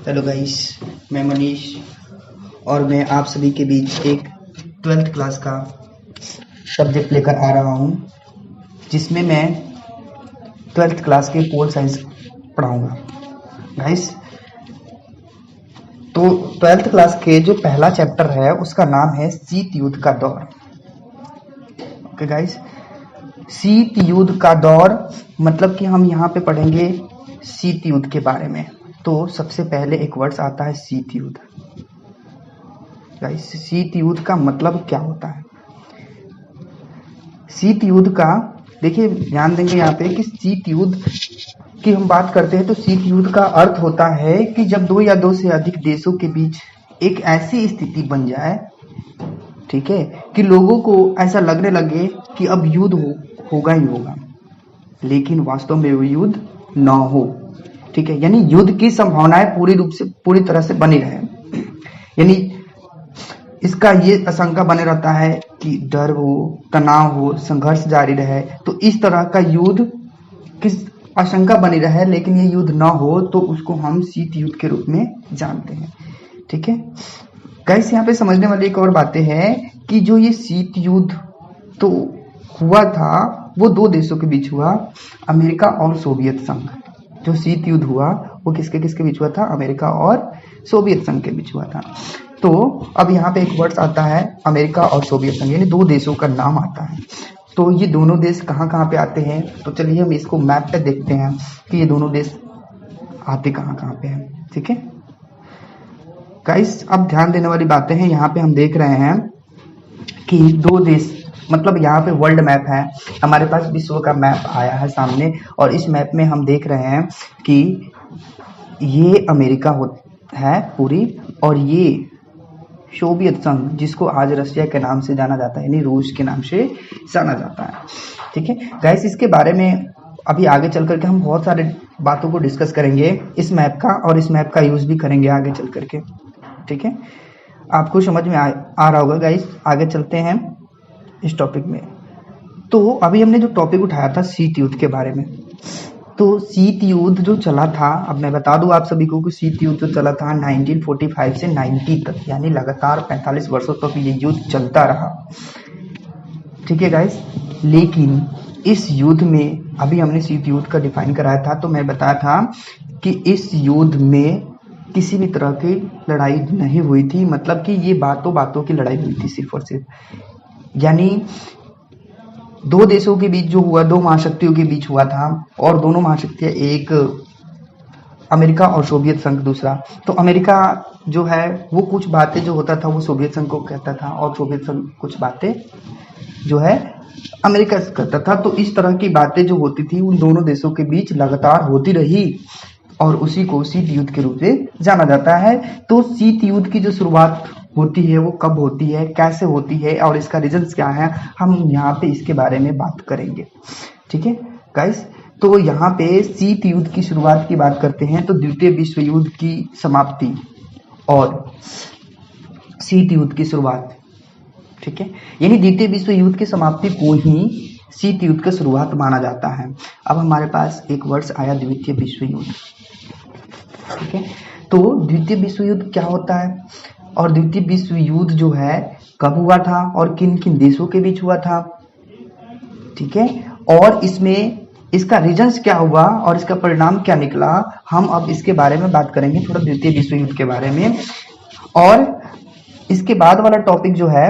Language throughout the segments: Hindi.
हेलो गाइस, मैं मनीष और मैं आप सभी के बीच एक 12th क्लास का सब्जेक्ट लेकर आ रहा हूँ, जिसमें मैं 12th क्लास के पोल साइंस पढ़ाऊँगा। गाइस, तो 12th क्लास के जो पहला चैप्टर है उसका नाम है शीत युद्ध का दौर। ओके गाइस, शीत युद्ध का दौर मतलब कि हम यहाँ पे पढ़ेंगे शीत युद्ध के बारे में। तो सबसे पहले एक वर्ड्स आता है शीत युद्ध। गाइस, शीत युद्ध का मतलब क्या होता है? शीत युद्ध का देखिए, ध्यान देंगे यहाँ पे कि शीत युद्ध की हम बात करते हैं तो शीत युद्ध का अर्थ होता है कि जब दो या दो से अधिक देशों के बीच एक ऐसी स्थिति बन जाए, ठीक है, कि लोगों को ऐसा लगने लगे कि अब युद्ध होगा ही होगा, लेकिन वास्तव में वो युद्ध ना हो। ठीक है, यानी युद्ध की संभावनाएं पूरी तरह से बनी रहे। यानी इसका ये आशंका बने रहता है कि डर हो, तनाव हो, संघर्ष जारी रहे। तो इस तरह का युद्ध की आशंका बनी रहे, लेकिन ये युद्ध ना हो तो उसको हम शीत युद्ध के रूप में जानते हैं। ठीक है गाइस, यहाँ पे समझने वाली एक और बातें हैं कि जो ये शीत युद्ध तो हुआ था वो दो देशों के बीच हुआ, अमेरिका और सोवियत संघ। जो शीत युद्ध हुआ वो किसके किसके बीच हुआ था? अमेरिका और सोवियत संघ के बीच हुआ था। तो अब यहाँ पे एक वर्ड्स आता है अमेरिका और सोवियत संघ, यानी दो देशों का नाम आता है। तो ये दोनों देश कहाँ कहाँ पे आते हैं? तो चलिए हम इसको मैप पे देखते हैं कि ये दोनों देश आते कहाँ कहाँ पे हैं। ठीक है गाइस, अब ध्यान देने वाली बातें हैं। यहाँ पे हम देख रहे हैं कि दो देश, मतलब यहाँ पे वर्ल्ड मैप है, हमारे पास विश्व का मैप आया है सामने, और इस मैप में हम देख रहे हैं कि ये अमेरिका है पूरी, और ये सोवियत संघ, जिसको आज रशिया के नाम से जाना जाता है, यानी रूस के नाम से जाना जाता है। ठीक है गाइस, इसके बारे में अभी आगे चल करके हम बहुत सारे बातों को डिस्कस करेंगे इस मैप का, और इस मैप का यूज भी करेंगे आगे चल करके। ठीक है, आपको समझ में आ रहा होगा गाइस। आगे चलते हैं इस टॉपिक में। तो अभी हमने जो टॉपिक उठाया था शीत युद्ध के बारे में, तो शीत युद्ध जो चला था, अब मैं बता दूं आप सभी को कि शीत युद्ध जो चला था 1945 से 90 तक, यानी लगातार 45 वर्षों तक ये युद्ध चलता रहा। ठीक है गाइस, लेकिन इस युद्ध में अभी हमने शीत युद्ध का डिफाइन कराया था, तो मैं बताया था कि इस युद्ध में किसी भी तरह की लड़ाई नहीं हुई थी, मतलब कि ये बातों की लड़ाई हुई थी सिर्फ और सिर्फ। यानी दो देशों के बीच जो हुआ, दो महाशक्तियों के बीच हुआ था, और दोनों महाशक्तियां, एक अमेरिका और सोवियत संघ दूसरा। तो अमेरिका जो है वो कुछ बातें जो होता था वो सोवियत संघ को कहता था, और सोवियत संघ कुछ बातें जो है अमेरिका से करता था। तो इस तरह की बातें जो होती थी उन दोनों देशों के बीच लगातार होती रही, और उसी को शीत युद्ध के रूप से जाना जाता है। तो शीत युद्ध की जो शुरुआत होती है वो कब होती है, कैसे होती है, और इसका रीजंस क्या है, हम यहाँ पे इसके बारे में बात करेंगे। ठीक है गाइस, तो यहाँ पे शीत युद्ध की शुरुआत की बात करते हैं तो द्वितीय विश्व युद्ध की समाप्ति और शीत युद्ध की शुरुआत। ठीक है, यानी द्वितीय विश्व युद्ध की समाप्ति को ही शीत युद्ध का शुरुआत माना जाता है। अब हमारे पास एक वर्ष आया द्वितीय विश्व युद्ध। ठीक है, तो द्वितीय विश्व युद्ध क्या होता है, और द्वितीय विश्व युद्ध जो है कब हुआ था और किन किन देशों के बीच हुआ था। ठीक है, और इसमें इसका रीजंस क्या हुआ और इसका परिणाम क्या निकला, हम अब इसके बारे में बात करेंगे थोड़ा द्वितीय विश्व युद्ध के बारे में। और इसके बाद वाला टॉपिक जो है,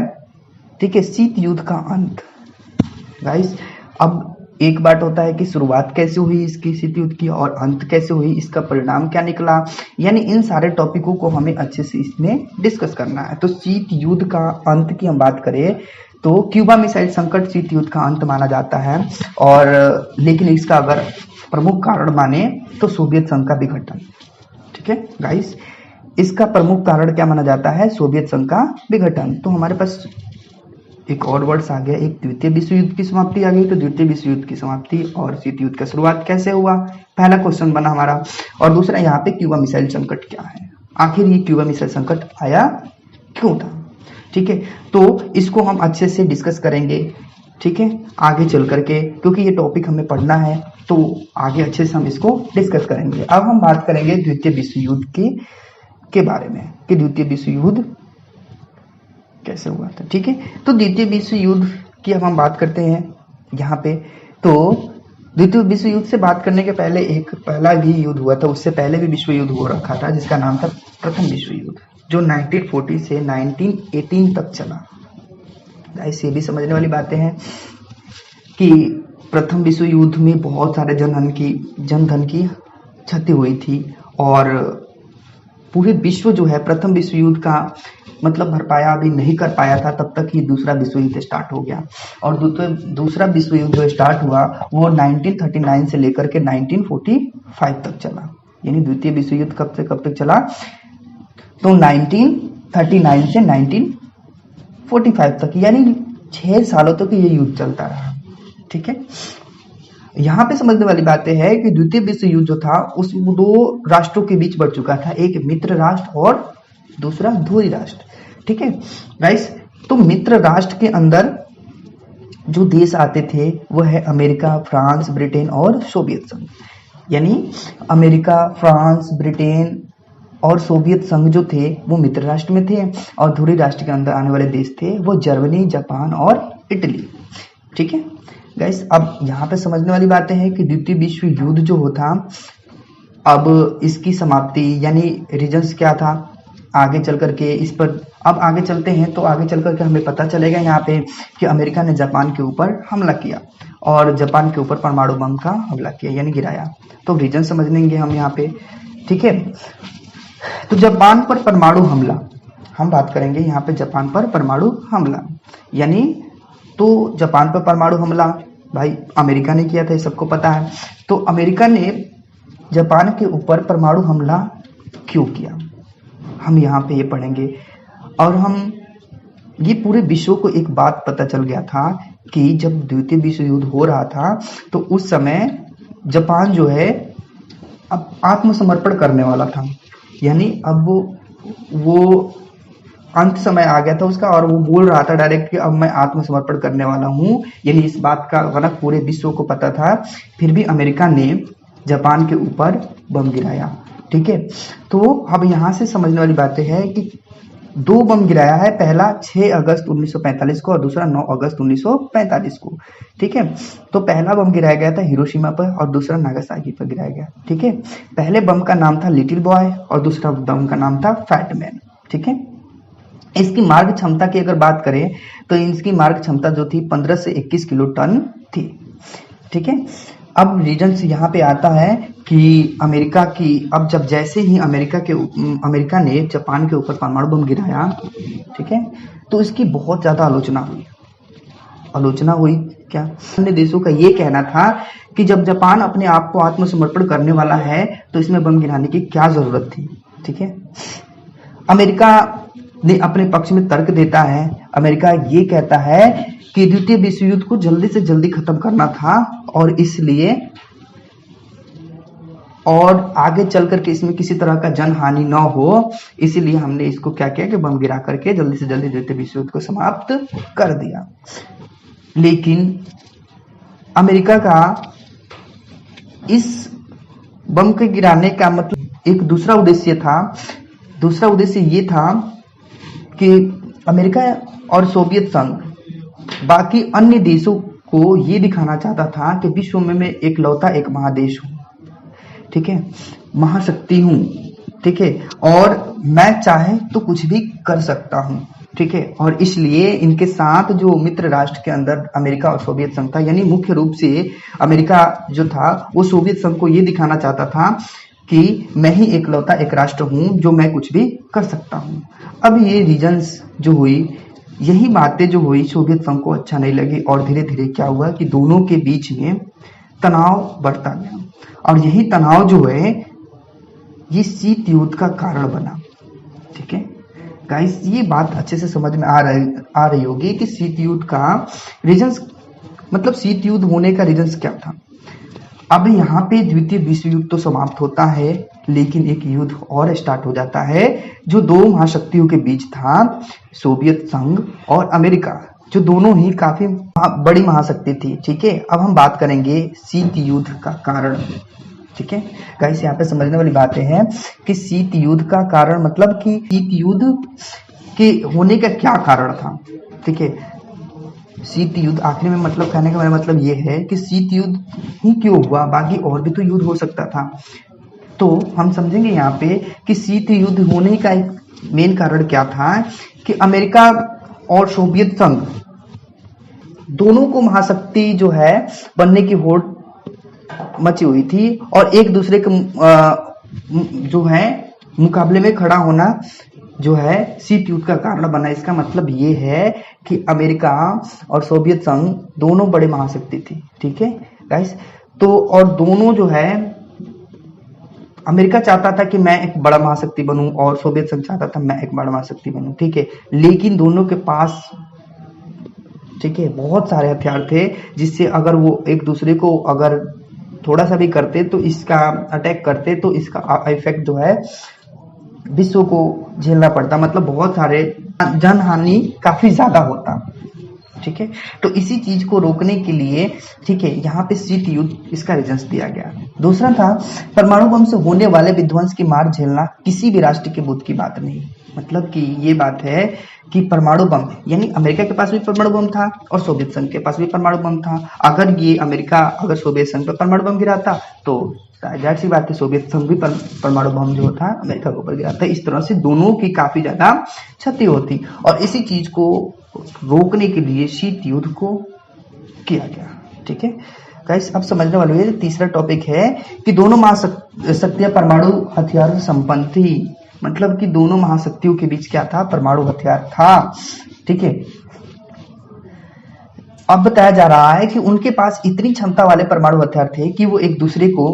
ठीक है, शीत युद्ध का अंत। गाइस, अब एक बात होता है कि शुरुआत कैसे हुई इसकी शीत युद्ध की, और अंत कैसे हुई, इसका परिणाम क्या निकला, यानी इन सारे टॉपिकों को हमें अच्छे से इसमें डिस्कस करना है। तो शीत युद्ध का अंत की हम बात करें तो क्यूबा मिसाइल संकट शीत युद्ध का अंत माना जाता है, और लेकिन इसका अगर प्रमुख कारण माने तो सोवियत संघ का विघटन। ठीक है गाइस, इसका प्रमुख कारण क्या माना जाता है? सोवियत संघ का विघटन। तो हमारे पास एक और वर्ड्स आ गया, एक द्वितीय विश्व युद्ध की समाप्ति आ गई। तो द्वितीय विश्व युद्ध की समाप्ति और शीत युद्ध का शुरुआत कैसे हुआ, पहला क्वेश्चन बना हमारा। और दूसरा यहाँ पे क्यूबा मिसाइल संकट क्या है, आखिर ये क्यूबा मिसाइल संकट आया क्यों था। ठीक है, तो इसको हम अच्छे से डिस्कस करेंगे। ठीक है, आगे चल करके, क्योंकि ये टॉपिक हमें पढ़ना है तो आगे अच्छे से हम इसको डिस्कस करेंगे। अब हम बात करेंगे द्वितीय विश्व युद्ध की के बारे में कि द्वितीय विश्व युद्ध कैसे हुआ था। ठीक है, तो द्वितीय विश्व युद्ध की अब हम बात करते हैं यहाँ पे। तो द्वितीय विश्व युद्ध से बात करने के पहले एक पहला भी युद्ध हुआ था, उससे पहले भी विश्व युद्ध हो रखा था, जिसका नाम था प्रथम विश्व युद्ध, जो 1940 से 1918 तक चला। गाइस ये भी समझने वाली बातें हैं कि प्रथम विश्व युद्ध में बहुत सारे जनधन की क्षति हुई थी और पूरे विश्व जो है प्रथम विश्व युद्ध का मतलब भरपाया अभी नहीं कर पाया था, तब तक ही दूसरा विश्व युद्ध स्टार्ट हो गया। और दूसरा विश्व युद्ध जो स्टार्ट हुआ वो 1939 से लेकर के 1945 तक चला। यानी द्वितीय विश्व युद्ध कब से कब तक चला, तो 1939 से 1945 तक, यानी 6 सालों तक ये युद्ध चलता रहा। ठीक है, यहाँ पे समझने वाली बातें है कि द्वितीय विश्व युद्ध जो था उस 2 राष्ट्रों के बीच बढ़ चुका था, एक मित्र राष्ट्र और दूसरा ध्रुवीय राष्ट्र। ठीक है गाइस, तो मित्र राष्ट्र के अंदर जो देश आते थे वो है अमेरिका, फ्रांस, ब्रिटेन और सोवियत संघ। यानी अमेरिका, फ्रांस, ब्रिटेन और सोवियत संघ जो थे वो मित्र राष्ट्र में थे, और ध्रुवीय राष्ट्र के अंदर आने वाले देश थे वो जर्मनी, जापान और इटली। ठीक है गाइस, अब यहाँ पे समझने वाली बातें हैं कि द्वितीय विश्व युद्ध जो होता, अब इसकी समाप्ति यानी रीजन्स क्या था आगे चल करके, इस पर अब आगे चलते हैं। तो आगे चल करके हमें पता चलेगा यहाँ पे कि अमेरिका ने जापान के ऊपर हमला किया और जापान के ऊपर परमाणु बम का हमला किया यानी गिराया। तो रीजन समझ लेंगे हम यहाँ पे। ठीक है, तो जापान पर परमाणु हमला हम बात करेंगे यहाँ पे, जापान पर परमाणु हमला यानी, तो जापान पर परमाणु हमला भाई अमेरिका ने किया था, ये सबको पता है। तो अमेरिका ने जापान के ऊपर परमाणु हमला क्यों किया, हम यहाँ पे ये पढ़ेंगे। और हम ये पूरे विश्व को एक बात पता चल गया था कि जब द्वितीय विश्व युद्ध हो रहा था तो उस समय जापान जो है अब आत्मसमर्पण करने वाला था, यानी अब वो अंत समय आ गया था उसका, और वो बोल रहा था डायरेक्ट कि अब मैं आत्मसमर्पण करने वाला हूँ। यानी इस बात का गलत पूरे विश्व को पता था, फिर भी अमेरिका ने जापान के ऊपर बम गिराया। ठीक है, तो अब यहाँ से समझने वाली बातें है कि 2 बम गिराया है, पहला 6 अगस्त 1945 को और दूसरा 9 अगस्त 1945 को। ठीक है, तो पहला बम गिराया गया था हिरोशिमा पर और दूसरा नागासाकी पर गिराया गया। ठीक है, पहले बम का नाम था लिटिल बॉय और दूसरा बम का नाम था फैट मैन। ठीक है, इसकी मार्ग क्षमता की अगर बात करें तो इसकी मार्ग क्षमता जो थी 15 से 21 किलो टन थी। ठीक है, अब रीजन से यहाँ पे आता है कि अमेरिका की, अब जब जैसे ही अमेरिका ने जापान के ऊपर परमाणु बम गिराया, ठीक है, तो इसकी बहुत ज्यादा आलोचना हुई। क्या अन्य देशों का ये कहना था कि जब जापान अपने आप को आत्मसमर्पण करने वाला है तो इसमें बम गिराने की क्या जरूरत थी। ठीक है, अमेरिका ने अपने पक्ष में तर्क देता है। अमेरिका ये कहता है कि द्वितीय विश्व युद्ध को जल्दी से जल्दी खत्म करना था और इसलिए, और आगे चल करके इसमें किसी तरह का जन हानि न हो, इसीलिए हमने इसको क्या किया कि बम गिरा करके जल्दी से जल्दी द्वितीय विश्व युद्ध को समाप्त कर दिया। लेकिन अमेरिका का इस बम के गिराने का मतलब एक दूसरा उद्देश्य था। दूसरा उद्देश्य ये था कि अमेरिका और सोवियत संघ बाकी अन्य देशों को ये दिखाना चाहता था कि विश्व में मैं एकलौता एक महादेश हूँ। ठीक है, महाशक्ति हूँ। ठीक है, और मैं चाहे तो कुछ भी कर सकता हूँ। ठीक है, और इसलिए इनके साथ जो मित्र राष्ट्र के अंदर अमेरिका और सोवियत संघ था, यानी मुख्य रूप से अमेरिका जो था वो सोवियत संघ को ये दिखाना चाहता था कि मैं ही एकलौता एक राष्ट्र हूँ जो मैं कुछ भी कर सकता हूँ। अब ये रीजन्स जो हुई, यही बातें जो हुई सोवियत संघ को अच्छा नहीं लगी और धीरे धीरे क्या हुआ कि दोनों के बीच में तनाव बढ़ता गया, और यही तनाव जो है ये शीत युद्ध का कारण बना। ठीक है गाइस, ये बात अच्छे से समझ में आ रही होगी कि शीत युद्ध का रीजन्स, मतलब शीत युद्ध होने का रीजन्स क्या था। अब यहाँ पे द्वितीय विश्व युद्ध तो समाप्त होता है, लेकिन एक युद्ध और स्टार्ट हो जाता है जो 2 महाशक्तियों के बीच था, सोवियत संघ और अमेरिका, जो दोनों ही काफी बड़ी महाशक्ति थी। ठीक है, अब हम बात करेंगे शीत युद्ध का कारण। ठीक है गाइस, यहाँ पे समझने वाली बातें हैं कि शीत युद्ध का कारण, मतलब कि शीत युद्ध के होने का क्या कारण था। ठीक है, शीत युद्ध आखिर में, मतलब कहने का मेरा मतलब ये है कि शीत युद्ध ही क्यों हुआ, बाकी और भी तो युद्ध हो सकता था। तो हम समझेंगे यहाँ पे कि शीत युद्ध होने का एक मेन कारण क्या था कि अमेरिका और सोवियत संघ दोनों को महाशक्ति जो है बनने की होड़ मची हुई थी, और एक दूसरे के जो है मुकाबले में खड़ा होना जो है शीत युद्ध का कारण बना। इसका मतलब ये है कि अमेरिका और सोवियत संघ दोनों बड़े महाशक्ति थी। ठीक है गाइस, तो और दोनों जो है, अमेरिका चाहता था कि मैं एक बड़ा महाशक्ति बनूं और सोवियत संघ चाहता था मैं एक बड़ा महाशक्ति बनूं। ठीक है, लेकिन दोनों के पास, ठीक है, बहुत सारे हथियार थे जिससे अगर वो एक दूसरे को अगर थोड़ा सा भी करते तो इसका अटैक करते तो इसका इफेक्ट जो है विश्व को झेलना पड़ता, मतलब बहुत सारे जन हानि काफी ज्यादा होता। ठीक है, तो इसी चीज को रोकने के लिए, ठीक है, यहाँ पे शीत युद्ध इसका रीजंस दिया गया। दूसरा था, परमाणु बम से होने वाले विध्वंस की मार झेलना किसी भी राष्ट्र के बुद्ध की बात नहीं। मतलब कि ये बात है कि परमाणु बम, यानी अमेरिका के पास भी परमाणु बम था और सोवियत संघ के पास भी परमाणु बम था। अगर ये अमेरिका अगर सोवियत संघ पर परमाणु बम गिराता तो जाहिर सी बात है सोवियत संघ भी परमाणु बम जो था अमेरिका के ऊपर गिराता। इस तरह से दोनों की काफी ज्यादा क्षति होती, और इसी चीज को रोकने के लिए शीत युद्ध को किया गया। ठीक है गाइस, अब समझने वाले हैं तीसरा टॉपिक है कि दोनों महाशक्तियां परमाणु हथियार से संपन्न थी। मतलब कि दोनों महाशक्तियों के बीच क्या था, परमाणु हथियार था। ठीक है, अब बताया जा रहा है कि उनके पास इतनी क्षमता वाले परमाणु हथियार थे कि वो एक दूसरे को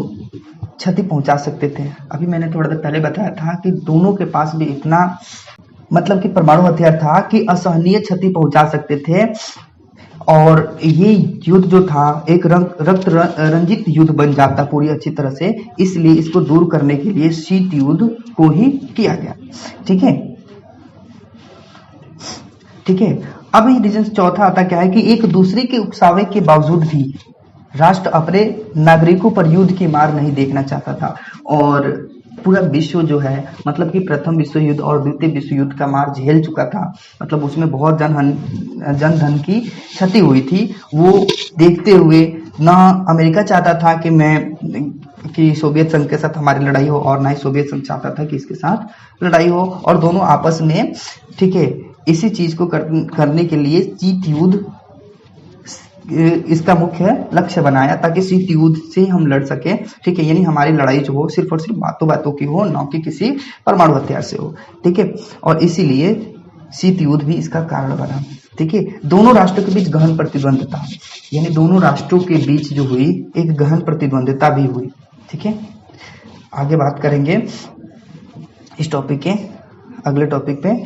क्षति पहुंचा सकते थे। अभी मैंने थोड़ा देर पहले बताया था कि दोनों के पास भी इतना, मतलब कि परमाणु हथियार था कि असहनीय क्षति पहुंचा सकते थे, और ये युद्ध जो था एक रक्त रंजित युद्ध बन जाता पूरी अच्छी तरह से। इसलिए इसको दूर करने के लिए शीत युद्ध को ही किया गया। ठीक है, ठीक है, अब ये रीजन चौथा आता क्या है कि एक दूसरे के उकसावे के बावजूद भी राष्ट्र अपने नागरिकों पर युद्ध की मार नहीं देखना चाहता था, और पूरा विश्व जो है, मतलब कि प्रथम विश्व युद्ध और द्वितीय विश्व युद्ध का मार झेल चुका था। मतलब उसमें बहुत जन धन की क्षति हुई थी। वो देखते हुए ना अमेरिका चाहता था कि सोवियत संघ के साथ हमारी लड़ाई हो, और ना ही सोवियत संघ चाहता था कि इसके साथ लड़ाई हो, और दोनों आपस में, ठीक है, इसी चीज को करने के लिए शीत युद्ध इसका मुख्य लक्ष्य बनाया, ताकि शीत युद्ध से हम लड़ सके। ठीक है, यानी हमारी लड़ाई जो हो सिर्फ और सिर्फ बातों बातों की हो, न कि किसी परमाणु हथियार से हो। ठीक है, और इसीलिए शीत युद्ध भी इसका कारण बना। ठीक है, दोनों राष्ट्रों के बीच गहन प्रतिद्वंद्विता, यानी दोनों राष्ट्रों के बीच जो हुई एक गहन प्रतिद्वंद्विता भी हुई। ठीक है, आगे बात करेंगे इस टॉपिक के अगले टॉपिक पे,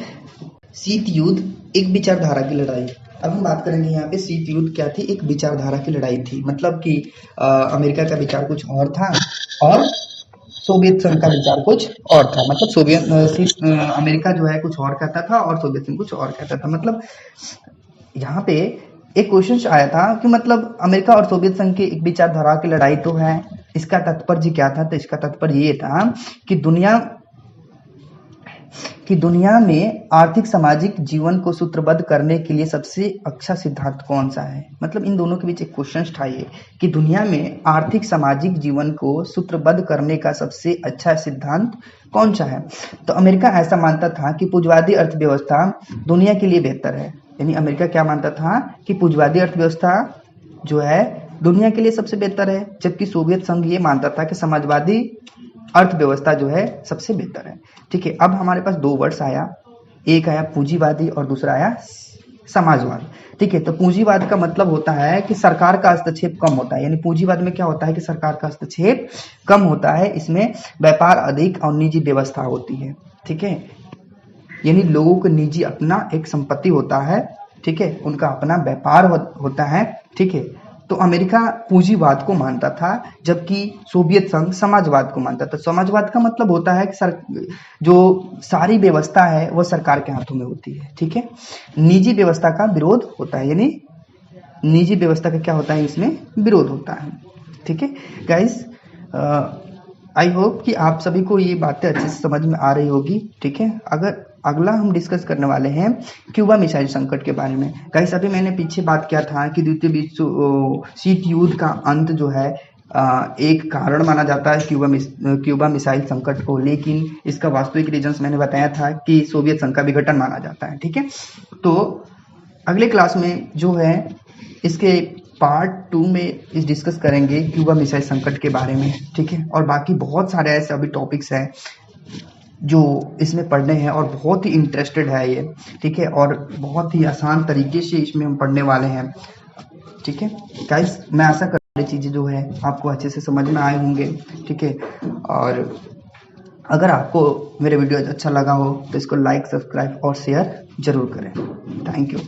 शीत युद्ध एक विचारधारा की लड़ाई। अब हम बात करेंगे यहाँ पे शीत युद्ध क्या थी, एक विचारधारा की लड़ाई थी। मतलब कि अमेरिका का विचार कुछ और था और सोवियत संघ का विचार कुछ और था। मतलब अमेरिका जो है कुछ और कहता था और सोवियत संघ कुछ और कहता था। मतलब यहाँ पे एक क्वेश्चन आया था कि मतलब अमेरिका और सोवियत संघ की एक विचारधारा की लड़ाई तो है, इसका तात्पर्य क्या था। तो इसका तात्पर्य ये था कि दुनिया में आर्थिक सामाजिक जीवन को सूत्रबद्ध करने के लिए सबसे अच्छा सिद्धांत कौन सा है। मतलब इन दोनों के बीच एक क्वेश्चन था ये कि दुनिया में आर्थिक सामाजिक जीवन को सूत्रबद्ध करने का सबसे अच्छा सिद्धांत कौन सा है। तो अमेरिका ऐसा मानता था कि पूंजीवादी अर्थव्यवस्था दुनिया के लिए बेहतर है। यानी अमेरिका क्या मानता था कि पूंजीवादी अर्थव्यवस्था जो है दुनिया के लिए सबसे बेहतर है, जबकि सोवियत संघ ये मानता था कि समाजवादी अर्थव्यवस्था जो है सबसे बेहतर है। ठीक है, अब हमारे पास दो वर्ड्स आया, एक आया पूंजीवादी और दूसरा आया समाजवाद। ठीक है, तो पूंजीवाद का मतलब होता है कि सरकार का हस्तक्षेप कम होता है। यानी पूंजीवाद में क्या होता है कि सरकार का हस्तक्षेप कम होता है, इसमें व्यापार अधिक और निजी व्यवस्था होती है। ठीक है, यानी लोगों को निजी अपना एक संपत्ति होता है। ठीक है, उनका अपना व्यापार होता है। ठीक है, तो अमेरिका पूंजीवाद को मानता था, जबकि सोवियत संघ समाजवाद को मानता था। समाजवाद का मतलब होता है कि जो सारी व्यवस्था है वो सरकार के हाथों में होती है। ठीक है, निजी व्यवस्था का विरोध होता है, यानी निजी व्यवस्था का क्या होता है, इसमें विरोध होता है। ठीक है गाइस, आई होप कि आप सभी को ये बातें अच्छे से समझ में आ रही होगी। ठीक है, अगर अगला हम डिस्कस करने वाले हैं क्यूबा मिसाइल संकट के बारे में। गाइस अभी मैंने पीछे बात किया था कि द्वितीय विश्व शीत युद्ध का अंत जो है एक कारण माना जाता है क्यूबा मिसाइल संकट को, लेकिन इसका वास्तविक रीजंस मैंने बताया था कि सोवियत संघ का विघटन माना जाता है। ठीक है, तो अगले क्लास में जो है इसके पार्ट 2 में इस डिस्कस करेंगे क्यूबा मिसाइल संकट के बारे में। ठीक है, और बाकी बहुत सारे ऐसे अभी टॉपिक्स हैं जो इसमें पढ़ने हैं और बहुत ही इंटरेस्टेड है ये। ठीक है, और बहुत ही आसान तरीके से इसमें हम पढ़ने वाले हैं। ठीक है गाइस, मैं आशा करता हूँ चीज़ें जो है आपको अच्छे से समझ में आए होंगे। ठीक है, और अगर आपको मेरे वीडियो अच्छा लगा हो तो इसको लाइक, सब्सक्राइब और शेयर जरूर करें। Thank you.